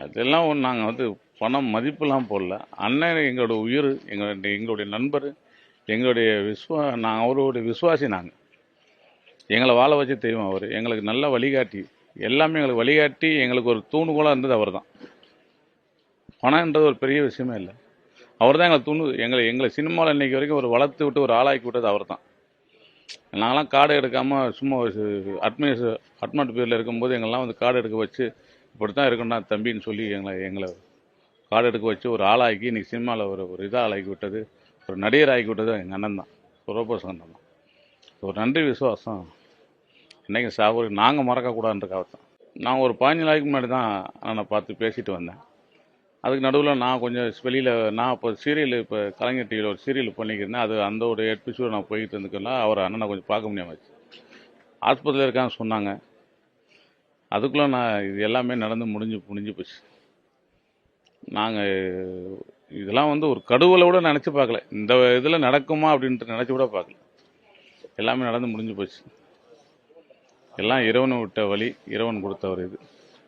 அதெல்லாம் நாங்கள் வந்து பணம் மதிப்புலாம் போடல. அண்ணன் எங்களோட உயிர், எங்களுடைய நண்பர், எங்களுடைய நான் அவருடைய விசுவாசி. நாங்கள் எங்களை வாழ வச்ச தெய்வம் அவர். எங்களுக்கு நல்ல வழிகாட்டி, எல்லாமே எங்களுக்கு வழிகாட்டி, எங்களுக்கு ஒரு தூணுகோலாக இருந்தது அவர் தான். பணம்ன்றது ஒரு பெரிய விஷயமே இல்லை. அவர் தான் எங்களை சினிமாவில் இன்னைக்கு வரைக்கும் ஒரு வளர்த்து விட்டு ஒரு ஆளாக்கி விட்டது அவர் தான். நாங்களாம் கார்டு எடுக்காமல் சும்மா அட்மெண்ட் பேரில் இருக்கும்போது எங்கள்லாம் வந்து கார்டு எடுக்க வச்சு இப்படி தான் இருக்கணும்னா தம்பின்னு சொல்லி எங்களை கார்டு எடுக்க வச்சு ஒரு ஆளாக்கி இன்றைக்கி சினிமாவில் ஒரு இதாக ஆளாக்கி விட்டது, ஒரு நடிகர் ஆக்கி விட்டது எங்கள் அண்ணன் தான், ரோபோஸ் அண்ணன் தான். ஒரு நன்றி விசுவாசம் இன்றைக்கி சாகுபடி நாங்கள் மறக்கக்கூடாதுன்றக்காக தான். நான் ஒரு 15 நாளைக்கு முன்னாடி தான் அண்ணனை பார்த்து பேசிட்டு வந்தேன். அதுக்கு நடுவில் நான் கொஞ்சம் வெளியில், நான் இப்போ கலைஞர் டிவியில் ஒரு சீரியல் பண்ணிக்கிறேன். அது அந்த ஒரு எபிசோடு நான் போய்கிட்டு இருந்துக்கலாம். அவர் அண்ணனை கொஞ்சம் பார்க்க முடியாமச்சு. ஆஸ்பத்திரியில் இருக்கான்னு சொன்னாங்க. அதுக்குள்ளே இது எல்லாமே முடிஞ்சு போச்சு. நாங்கள் இதெல்லாம் வந்து ஒரு கடவுளை கூட நினச்சி பார்க்கல. இந்த இதில் நடக்குமா அப்படின்ட்டு நினச்சி கூட பார்க்கல. எல்லாமே முடிஞ்சு போச்சு. எல்லாம் இறைவனை விட்ட வழி, இறைவன் கொடுத்த ஒரு இது.